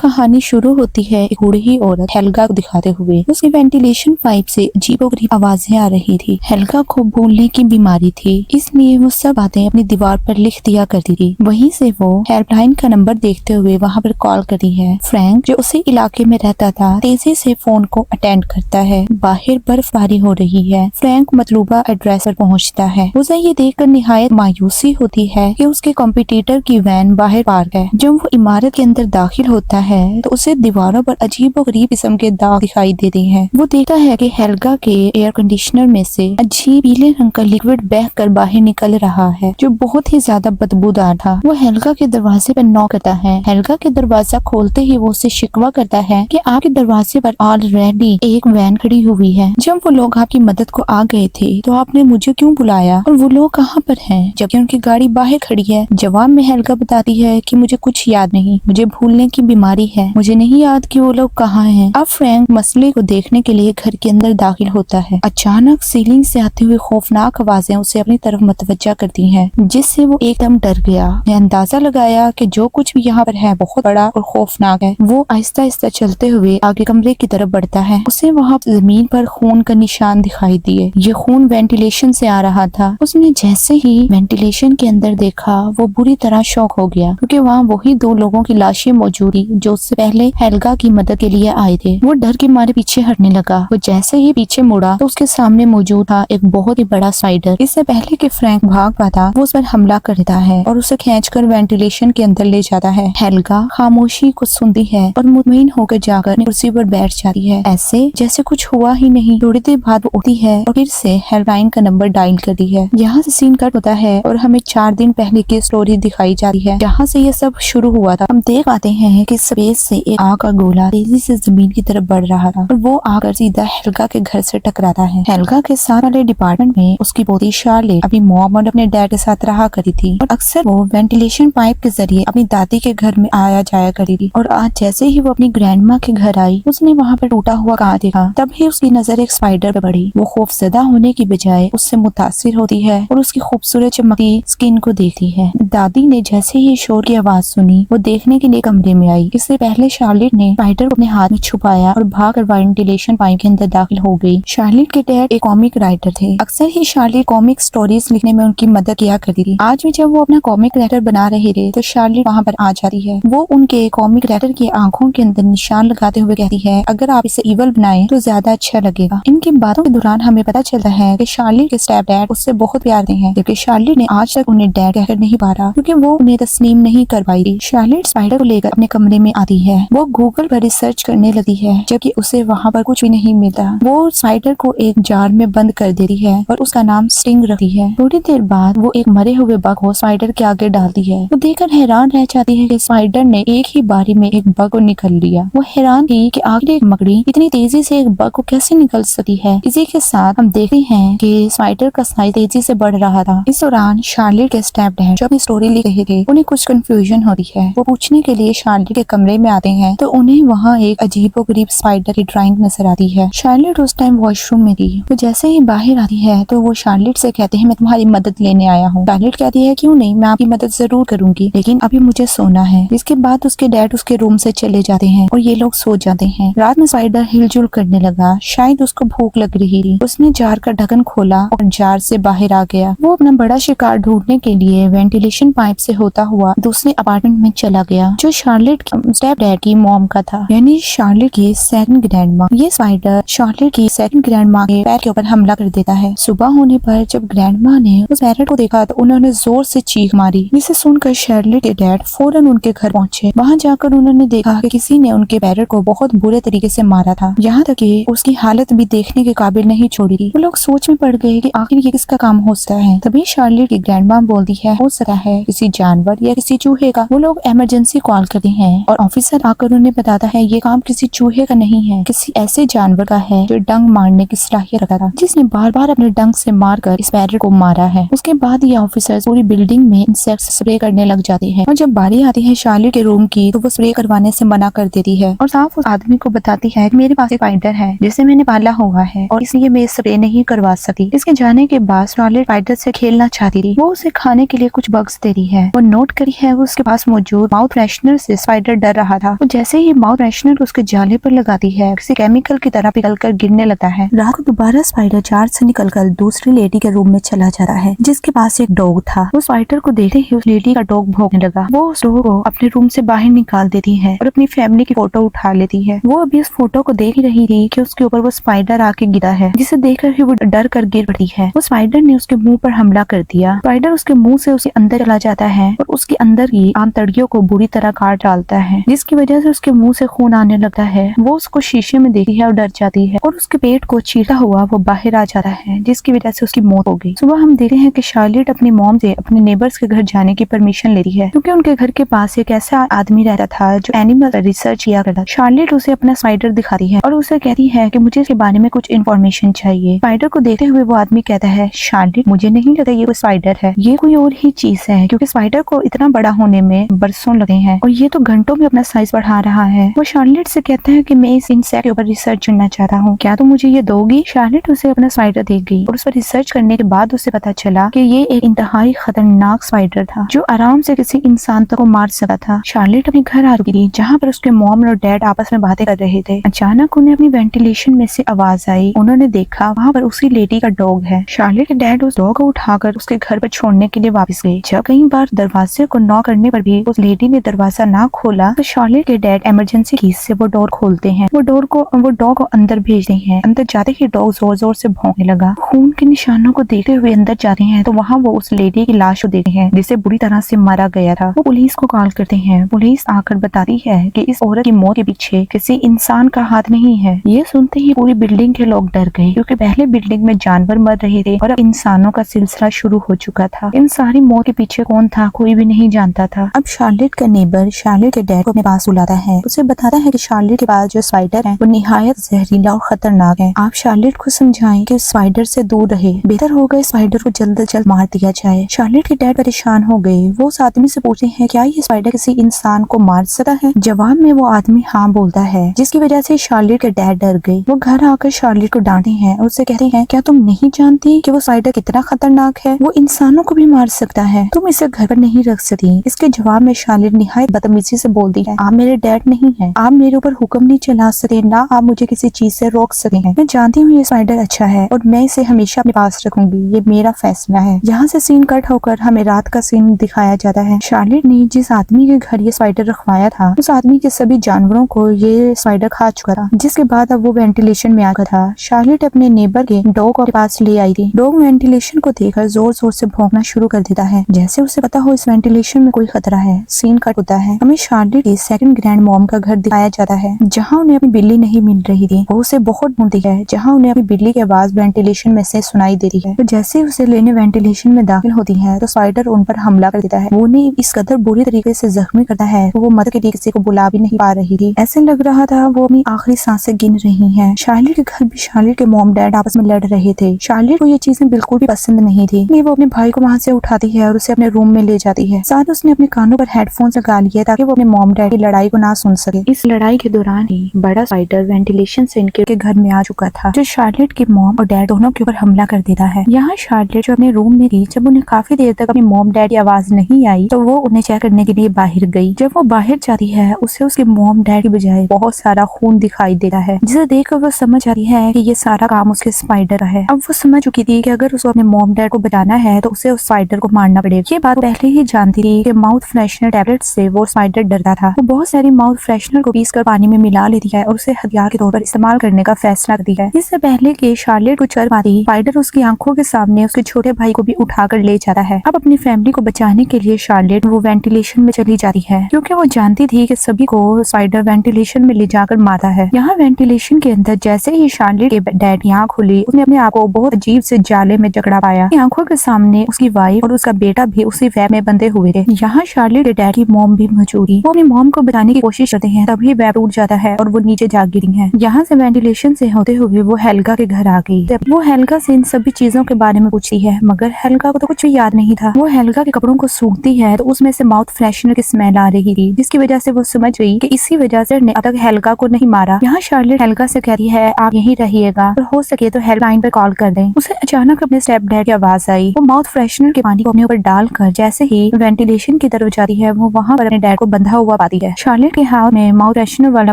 कहानी शुरू होती है एक बूढ़ी औरत हेल्गा को दिखाते हुए। उसकी वेंटिलेशन पाइप से अजीबोगरीब आवाजें आ रही थी। हेल्गा को भूलने की बीमारी थी, इसलिए वो सब बातें अपनी दीवार पर लिख दिया करती थी। वहीं से वो हेल्पलाइन का नंबर देखते हुए वहाँ पर कॉल करती है। फ्रैंक जो उसी इलाके में रहता था तेजी से फोन को अटेंड करता है। बाहर बर्फबारी हो रही है। फ्रैंक मतलूबा एड्रेस पर पहुँचता है। उसे ये देखकर निहायत मायूसी होती है कि उसके कॉम्पिटिटर की वैन बाहर पार्क है। जब वो इमारत के अंदर दाखिल होता है तो उसे दीवारों पर अजीब और गरीब किस्म के दाग दिखाई देते हैं। वो देखता है कि हेल्गा के एयर कंडीशनर में से अजीब पीले रंग का लिक्विड बहकर बाहर निकल रहा है, जो बहुत ही ज्यादा बदबूदार था। वो हेल्गा के दरवाजे पर नॉक करता है। हेल्गा के दरवाजा खोलते ही वो उससे शिकवा करता है कि आपके दरवाजे पर ऑलरेडी एक वैन खड़ी हुई है। जब वो लोग आपकी मदद को आ गए थे तो आपने मुझे क्यों बुलाया और वो लोग कहाँ पर हैं, जबकि उनकी गाड़ी बाहर खड़ी है। जवाब में हेल्गा बताती है कि मुझे कुछ याद नहीं, मुझे भूलने की बीमारी है, मुझे नहीं याद कि वो लोग कहाँ हैं। अब फ्रैंक मसले को देखने के लिए घर के अंदर दाखिल होता है। अचानक सीलिंग से आती हुई खौफनाक आवाजें उसे अपनी तरफ मतवज्जा करती हैं, जिससे वो एकदम डर गया। ने अंदाजा लगाया कि जो कुछ भी यहाँ पर है बहुत बड़ा और खौफनाक है। वो आहिस्ता आहिस्ता चलते हुए आगे कमरे की तरफ बढ़ता है। उसे वहाँ जमीन पर खून का निशान दिखाई दिए। ये खून वेंटिलेशन से आ रहा था। उसने जैसे ही वेंटिलेशन के अंदर देखा वो बुरी तरह शॉक हो गया, क्योंकि वहाँ वही दो लोगों की लाशें मौजूद थी जो उससे पहले हेल्गा की मदद के लिए आए थे। वो डर के मारे पीछे हटने लगा। वो जैसे ही पीछे मुड़ा तो उसके सामने मौजूद था एक बहुत ही बड़ा स्पाइडर। इससे पहले कि फ्रैंक भाग पाता वो उस पर हमला करता है और उसे खींचकर वेंटिलेशन के अंदर ले जाता है। हेल्गा खामोशी को सुनती है और मुतमईन होकर जाकर कुर्सी पर बैठ जाती है, ऐसे जैसे कुछ हुआ ही नहीं। थोड़ी देर बाद वो उठती है और फिर से हेल्पलाइन का नंबर डायल करती है। यहाँ से सीन कट होता है और हमें 4 दिन पहले की स्टोरी दिखाई जाती है, जहाँ से ये सब शुरू हुआ था। हम देख पाते हैं कि स्पेस से एक आग का गोला तेजी से जमीन की तरफ बढ़ रहा था और वो आकर सीधा हेल्गा के घर से टकराता है। हेल्गा के साथ वाले डिपार्टमेंट में उसकी पोती शार्लेट अपनी मॉम और अपने डैड के साथ रहा करती थी और अक्सर वो वेंटिलेशन पाइप के जरिए अपनी दादी के घर में आया जाया करती थी। और आज जैसे ही वो अपनी ग्रैंडमा के घर आई उसने वहाँ पर टूटा हुआ कांच देखा। तभी उसकी नजर एक स्पाइडर पर पड़ी। वो खौफजदा होने की बजाय उससे मुतासिर होती है और उसकी खूबसूरत चमकती स्किन को देखती है। दादी ने जैसे ही शोर की आवाज सुनी वो देखने के लिए कमरे में आई। इससे पहले शार्लेट ने स्पाइडर को अपने हाथ में छुपाया और भागकर वेंटिलेशन पाइप के अंदर दाखिल हो गई। शार्लेट के डैड एक कॉमिक राइटर थे। अक्सर ही शार्लेट कॉमिक स्टोरीज लिखने में उनकी मदद किया करती थी। आज भी जब वो अपना कॉमिक राइटर बना रहे थे तो शार्लेट वहाँ पर आ जाती है। वो उनके कॉमिक राइटर की आंखों के अंदर निशान लगाते हुए कहती है, अगर आप इसे इवल बनाएं तो ज्यादा अच्छा लगेगा। इनकी बातों के दौरान हमें पता चलता है कि शार्लेट के स्टेप डैड उससे बहुत प्यार करते हैं, जबकि शार्लेट ने आज तक उन्हें डैड कहकर नहीं पाया क्योंकि वो उन्हें तस्लीम नहीं कर पाई थी। शार्लेट स्पाइडर को लेकर अपने कमरे में आती है। वो गूगल पर रिसर्च करने लगी है, जबकि उसे वहाँ पर कुछ भी नहीं मिलता। वो स्पाइडर को एक जार में बंद कर देती है और उसका नाम स्टिंग रखती है। थोड़ी देर बाद वो एक मरे हुए बग को स्पाइडर के आगे डालती है। वो देखकर हैरान रह जाती है कि स्पाइडर ने एक ही बारी में एक बग को निकल लिया। वो हैरान थी कि आखिर एक मकड़ी इतनी तेजी से एक बग को कैसे निकल सकती है। इसी के साथ हम देखते हैं कि स्पाइडर का साइज तेजी से बढ़ रहा था। इस दौरान शार्लेट के स्टेप डैड जो अपनी स्टोरी लिख रहे थे उन्हें कुछ कंफ्यूजन होती है। वो पूछने के लिए शार्लेट के कमरे में आते हैं तो उन्हें वहाँ एक अजीबोगरीब स्पाइडर की ड्राइंग नजर आती है। शार्लेट उस टाइम वॉशरूम में थी। वो जैसे ही बाहर आती है तो वो शार्लेट से कहते हैं, मैं तुम्हारी मदद लेने आया हूँ। शार्लेट कहती है, क्यों नहीं, मैं आपकी मदद जरूर करूंगी, लेकिन अभी मुझे सोना है। इसके बाद उसके डैड उसके रूम से चले जाते हैं और ये लोग सो जाते हैं। रात में स्पाइडर हिलजुल करने लगा। शायद उसको भूख लग रही थी। उसने जार का ढक्कन खोला और जार से बाहर आ गया। वो अपना बड़ा शिकार ढूंढने के लिए वेंटिलेशन पाइप से होता हुआ दूसरे अपार्टमेंट में चला गया, जो शार्लेट के स्टेप डैड की मॉम का था, यानी शार्लेट की सेकंड ग्रैंडमा। ये स्पाइडर शार्लेट की सेकंड ग्रैंडमा के पैर के ऊपर हमला कर देता है। सुबह होने पर जब ग्रैंडमा ने उस पैरट को देखा तो उन्होंने जोर से चीख मारी, जिसे सुनकर शार्लेट के डैड फौरन उनके घर पहुंचे। वहां जाकर उन्होंने देखा कि किसी ने उनके पैरट को बहुत बुरे तरीके से मारा था, यहाँ तक कि उसकी हालत भी देखने के काबिल नहीं छोड़ी थी। वो लोग सोच में पड़ गए कि आखिर ये किसका काम हो सकता है। तभी शार्लेट की ग्रैंडमा बोलती है, हो सकता है किसी जानवर या किसी चूहे का। वो लोग इमरजेंसी कॉल करते हैं और ऑफिसर आकर उन्हें बताता है ये काम किसी चूहे का नहीं है, किसी ऐसे जानवर का है जो डंक मारने की सलाहियत रखता था, जिसने बार बार अपने डंक से मारकर इस पैरट को मारा है। उसके बाद ये ऑफिसर्स पूरी बिल्डिंग में इंसेक्ट स्प्रे करने लग जाते हैं और जब बारी आती है शार्लेट के रूम की तो वो स्प्रे करवाने से मना कर देती है और साफ उस आदमी को बताती है कि मेरे पास एक स्पाइडर है जिसे मैंने पाला हुआ है और इसलिए मैं स्प्रे नहीं करवा सकती। इसके जाने के बाद शार्लेट स्पाइडर से खेलना चाहती थी। वो उसे खाने के लिए कुछ बग्स देती है। वो नोट करी है उसके पास मौजूद माउथ फ्रेशनर से स्पाइडर डर रहा था। वो जैसे ही माउथ फ्रेशनर उसके जाले पर लगाती है, किसी केमिकल की तरह पिघलकर गिरने लगता है। रात को दोबारा स्पाइडर जार से निकलकर दूसरी लेडी के रूम में चला जाता है, जिसके पास एक डॉग था। वो स्पाइडर को देखते ही उस लेडी का डॉग भौंकने लगा। वो उस डॉग को अपने रूम से बाहर निकाल देती है और अपनी फैमिली की फोटो उठा लेती है। वो अभी उस फोटो को देख रही थी कि उसके ऊपर वो स्पाइडर आके गिरा है, जिसे देखकर ही वो डर कर गिर पड़ी है। वो स्पाइडर ने उसके मुंह पर हमला कर दिया। स्पाइडर उसके मुंह से उसके अंदर चला जाता है और उसके अंदर की आंतड़ियों को बुरी तरह काट डालता है, जिसकी वजह से उसके मुंह से खून आने लगता है। वो उसको शीशे में देखती है और डर जाती है और उसके पेट को चीरा हुआ वो बाहर आ जाता है, जिसकी वजह से उसकी मौत हो गई। सुबह हम देखते हैं कि शार्लेट अपनी मॉम से अपने नेबर्स के घर जाने की परमिशन लेती है, क्योंकि उनके घर के पास एक ऐसा आदमी रहता था जो एनिमल रिसर्च किया करता। शार्लेट उसे अपना स्पाइडर दिखाती है और उसे कहती है कि मुझे इसके बारे में कुछ इन्फॉर्मेशन चाहिए। स्पाइडर को देखते हुए वो आदमी कहता है, शार्लेट मुझे नहीं लगता ये कोई स्पाइडर है, ये कोई और ही चीज है, क्योंकि स्पाइडर को इतना बड़ा होने में बरसों लगे हैं और ये तो घंटों में अपना साइज बढ़ा रहा है। वो शार्लेट से कहता है कि मैं इस इंसेक्ट के ऊपर रिसर्च करना चाहता हूँ, क्या तुम मुझे ये दोगी? शार्लेट उसे अपना स्पाइडर दे गई और उस पर रिसर्च करने के बाद उसे पता चला कि ये एक इंतहाई खतरनाक स्पाइडर था जो आराम से किसी इंसान तक को मार सकता था। शार्लेट अपने घर आ चुकी थी, जहाँ पर उसके मॉम और डैड आपस में बातें कर रहे थे। अचानक उन्हें अपनी वेंटिलेशन में से आवाज आई। उन्होंने देखा वहाँ पर उसी लेडी का डॉग है। शार्लेट के डैड उस डॉग को उठाकर उसके घर पर छोड़ने के लिए वापस गए। जब कई बार दरवाजे को नॉक करने पर भी उस लेडी ने दरवाजा ना खोला तो शार्लेट के डैड इमरजेंसी की से वो डोर खोलते हैं। वो डॉग को अंदर भेजते हैं। अंदर जाते ही डॉग जोर जोर से भौंकने लगा। खून के निशानों को देखते हुए अंदर जाते हैं तो वहाँ वो उस लेडी की लाश को देखते हैं जिसे बुरी तरह से मारा गया था। वो पुलिस को कॉल करते हैं। पुलिस आकर बताती है कि इस औरत की मौत के पीछे किसी इंसान का हाथ नहीं है। ये सुनते ही पूरी बिल्डिंग के लोग डर गए, क्योंकि पहले बिल्डिंग में जानवर मर रहे थे और अब इंसानों का सिलसिला शुरू हो चुका था। इन सारी मौत के पीछे कौन था कोई भी नहीं जानता था। अब शार्लेट का नेबर शार्लेट के डैड को अपने पास बुलाता है। उसे बताता है कि शार्लेट के पास जो स्पाइडर है वो निहायत जहरीला और खतरनाक है। आप शार्लेट को समझाएं कि स्पाइडर से दूर रहे, बेहतर होगा स्पाइडर को जल्द से जल्द मार दिया जाए। शार्लेट के डैड परेशान हो गए। वो उस आदमी से पूछते हैं, क्या ये स्पाइडर किसी इंसान को मार सकता है? जवाब में वो आदमी हाँ बोलता है, जिसकी वजह से शार्लेट के डैड डर गए। वो घर आकर शार्लेट को डांटते हैं और उससे कहते हैं, क्या तुम नहीं जानती कि वो स्पाइडर कितना खतरनाक है? वो इंसानों को भी मार सकता है, तुम इसे घर पर नहीं रख सकती। इसके जवाब में शार्लेट निहायत बदतमीजी से बोलती है, आप मेरे डैड नहीं है, आप मेरे ऊपर हुक्म नहीं चला सकते, ना आप मुझे किसी चीज से रोक सके हैं। मैं जानती हूँ ये स्पाइडर अच्छा है और मैं इसे हमेशा अपने पास रखूंगी, ये मेरा फैसला है। यहाँ से सीन कट होकर हमें रात का सीन दिखाया जाता है। शार्लेट ने जिस आदमी के घर ये स्पाइडर रखवाया था उस आदमी के सभी जानवरों को ये स्पाइडर खा चुका था, जिसके बाद अब वो वेंटिलेशन में आ गया था। शार्लेट अपने नेबर के डॉग के पास ले आई थी। डॉग वेंटिलेशन को देखकर जोर जोर से भौंकना शुरू कर देता है, जैसे उसे पता हो इस वेंटिलेशन में कोई खतरा है। सीन कट होता है। हमें शार्लेट की सेकंड ग्रैंड मॉम का घर दिखाया जाता है, जहाँ उन्हें अपनी बिल्ली नहीं मिल रही थी। वो उसे बहुत ढूंढती है, जहाँ उन्हें अपनी बिल्ली की आवाज वेंटिलेशन में से सुनाई देती है। तो जैसे उसे लेने वेंटिलेशन में दाखिल होती है तो स्पाइडर उन पर हमला कर देता है। वो उन्हें इस कदर बुरी तरीके से जख्मी करता है तो वो मदद के लिए किसी को बुला भी नहीं पा रही थी। ऐसे लग रहा था वो अपनी आखिरी सांसें गिन रही हैं। शार्लेट के घर भी शार्लेट के मॉम डैड आपस में लड़ रहे थे। शार्लेट को ये चीजें बिल्कुल भी पसंद नहीं थी। वो अपने भाई को वहाँ से उठाती है और उसे अपने रूम में ले जाती है। साथ उसने अपने कानों पर हेडफोन लगा लिए ताकि वो अपने मॉम डैड की लड़ाई को ना सुन सके। इस लड़ाई के दौरान ही बड़ा स्पाइडर वेंटिलेशन से इनके घर में आ चुका था, जो शार्लेट के मॉम और डैड दोनों के ऊपर हमला कर देता है। यहाँ शार्लेट जो अपने रूम में थी, जब उन्हें काफी देर तक अपनी मॉम डैड की आवाज नहीं आई तो वो उन्हें चेक करने के लिए बाहर गई। जब वो बाहर जाती है उसे उसके मॉम डैड की बजाय बहुत सारा खून दिखाई देता है, जिसे देखकर वो समझ आती है कि ये सारा काम उसके स्पाइडर का है। अब वो समझ चुकी थी कि अगर उसको अपने मॉम डैड को बचाना है तो उसे उस स्पाइडर को मारना पड़ेगा। ये बात पहले ही जानती थी कि माउथ फ्रेशनर टैबलेट से वो स्पाइडर डरता था। वो बहुत सारी माउथ फ्रेशनर को पीस कर पानी में मिला लेती है और उसे हथियार के तौर पर इस्तेमाल करने का फैसला करती है। इससे पहले कि शार्लेट को चल पाती, स्पाइडर उसकी आंखों के सामने उसके छोटे भाई को भी उठाकर ले जाता है। अब अपनी फैमिली को बचाने के लिए शार्लेट वो वेंटिलेशन में चली जाती है, क्योंकि वो जानती थी कि सभी को स्पाइडर वेंटिलेशन में ले जाकर मारता है। यहाँ वेंटिलेशन के अंदर जैसे ही शार्लेट के डैड की आंख खुली, उसने अपने आप को बहुत अजीब से जाले में जकड़ा पाया। आंखों के सामने उसकी वाइफ और उसका बेटा भी उसी वेब में बंधे हुए थे। यहाँ शार्लेट के डैड की मॉम भी मौजूद थी। वो अपनी मॉम को बचाने की कोशिश करते हैं, तभी वेब टूट जाता है और वो नीचे जा गिरी है। यहाँ से वेंटिलेशन से होते हुए वो हेल्गा के घर आ गई। वो हेल्गा से इन सभी चीजों के बारे में पूछती है, मगर हेल्गा को तो कुछ भी याद नहीं था। वो हेल्गा के कपड़ों को सूखती है तो उसमें से माउथ फ्रेशनर की स्मेल आ रही थी, जिसकी वजह से वो समझ गई कि इसी वजह से अब तक हेल्गा को नहीं मारा। यहाँ शार्लेट हेल्गा से कहती है, आप यहीं रहिएगा और हो सके तो हेल्पलाइन पर कॉल कर दें। उसे अचानक अपने स्टेप डैड की आवाज आई। वो माउथ फ्रेशनर के पानी को अपने ऊपर डालकर जैसे ही वेंटिलेशन की तरफ जाती है, वो वहाँ पर अपने डैड को बंधा हुआ हुआ पाती है। शार्लेट के हाथ में माउथ फ्रेशनर वाला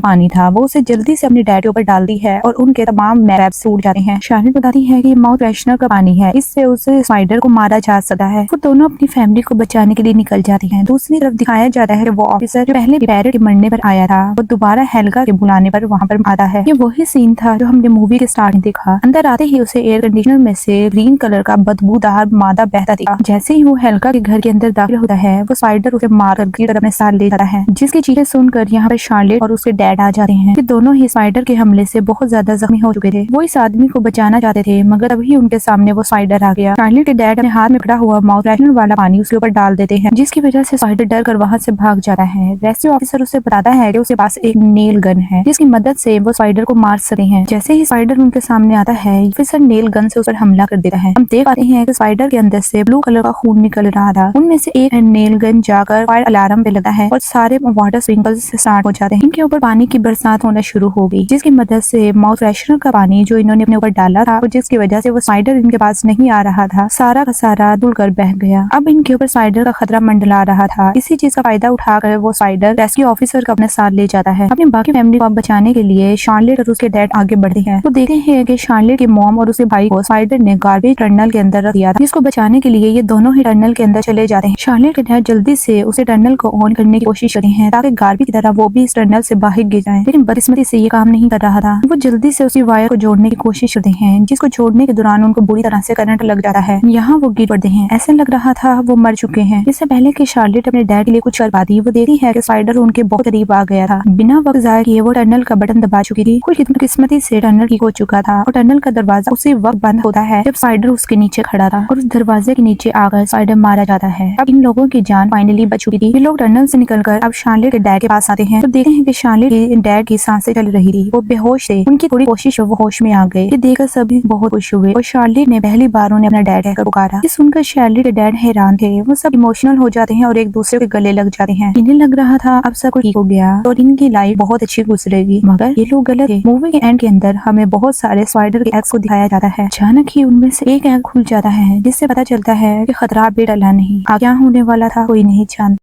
पानी था, वो उसे जल्दी से अपनी डैड के ऊपर डालती है और उनके तमाम नर्व्स टूट जाते हैं। शार्लेट बताती है कि माउथ फ्रेशनर का पानी है, इससे उसे स्पाइडर को मारा जा सकता है। वो दोनों अपनी फैमिली को बचाने के लिए निकल जाती हैं। दूसरी तरफ दिखाया जाता है कि वो ऑफिसर जो पहले पैरेट के मरने पर आया था, वो दोबारा हेल्गा के बुलाने पर वहाँ पर आता है। ये वही सीन था जो हमने मूवी के स्टार्ट में देखा। अंदर आते ही उसे एयर कंडीशनर में से ग्रीन कलर का बदबूदार मादा बहता दिखा। जैसे ही वो हेल्गा के घर के अंदर दाखिल होता है, वो स्पाइडर उसे मारकर की तरफ अपने साथ ले जाता है, जिसकी चीजें सुनकर यहाँ पर शार्लेट और उसके डैड आ जाते हैं। ये दोनों ही स्पाइडर के हमले से बहुत ज्यादा जख्मी हो चुके थे। वो इस आदमी को बचाना चाहते थे, मगर तभी उनके सामने वो स्पाइडर आ गया। शार्लेट के डैड अपने हाथ में पड़ा हुआ माउथ फ्रेशनर वाला पानी उसके ऊपर डाल देते हैं, जिसकी वजह से स्पाइडर डर कर वहाँ से भाग जाता है। रेस्क्यू ऑफिसर उसे बताता है कि उसके पास एक नेल गन है, जिसकी मदद से वो स्पाइडर को मार सकते हैं। जैसे ही स्पाइडर उनके सामने आता है, ऑफिसर नेल गन से उस पर हमला कर देता है। हम देख पाते हैं कि स्पाइडर के अंदर से ब्लू कलर का खून निकल रहा था। उनमें से एक नेल गन जाकर फायर अलार्म पे लगा है और सारे वाटर स्प्रिंकल्स स्टार्ट हो जाते हैं। इनके ऊपर पानी की बरसात होना शुरू हो गई, जिसकी मदद से माउथ फ्रेशनर का पानी जो इन्होंने अपने ऊपर डाला था और जिसकी वजह से वो स्पाइडर इनके पास नहीं आ रहा था, सारा का सारा धुलकर बह गया। अब इनके ऊपर स्पाइडर का खतरा मंडला रहा था। इसी चीज का फायदा उठाकर वो स्पाइडर रेस्क्यू ऑफिसर को अपने साथ ले जाता है। अपनी बाकी फैमिली को बचाने के लिए शार्लेट और उसके डैड आगे बढ़ते हैं। तो देखते हैं कि शार्लेट के मॉम और उसके भाई को स्पाइडर ने गार्बेज टनल के अंदर रख दिया था, जिसको बचाने के लिए ये दोनों ही टनल के अंदर चले जाते हैं। शार्लेट के डैड जल्दी से उसे टनल को ऑन करने की कोशिश करते हैं ताकि गार्बी की तरह वो भी इस टनल से बाहर गिर जाए, लेकिन बदकिस्मती से ये काम नहीं कर रहा था। वो जल्दी से उसी वायर को जोड़ने की कोशिश करते हैं, जिसको जोड़ने के दौरान उनको बुरी तरह से करंट लग जाता है। यहाँ वो गिर पड़ते हैं। ऐसे लग रहा था वो मर चुके हैं। इससे पहले कि शार्लेट अपने डैड के लिए कुछ कर पाती, वो देखती है कि स्पाइडर उनके बहुत करीब आ गया था। बिना वक्त जाया किए वो टनल का बटन दबा चुकी थी। कुछ किस्मती से टनल ठीक हो चुका था और टनल का दरवाजा उसी वक्त बंद होता है जब स्पाइडर उसके नीचे खड़ा था और उस दरवाजे के नीचे आकर स्पाइडर मारा जाता है। अब इन लोगों की जान फाइनली बच चुकी थी। ये लोग टनल से निकलकर अब शार्लेट के डैड के पास आते हैं तो देखते हैं कि शार्लेट के डैड की सांसें चल रही थी। वो बेहोश थे। उनकी थोड़ी कोशिश वो होश में आ गए। ये देखकर सभी बहुत खुश हुए और शार्लेट ने पहली बार उन्हें अपना डैड कहकर पुकारा। ये सुनकर शार्लेट के डैड हैरान थे। वो सब इमोशनल हो जाते हैं और एक दूसरे के गले लग जाते हैं। इन्हें लग रहा था अब सब कुछ ठीक हो गया और इनकी लाइफ बहुत अच्छी गुजरेगी, मगर ये लोग गलत थे। मूवी के एंड के अंदर हमें बहुत सारे स्पाइडर के एग्स को दिखाया जाता है। अचानक ही उनमें से एक एग खुल जाता है, जिससे पता चलता है कि खतरा भी टला नहीं। क्या होने वाला था कोई नहीं जानता।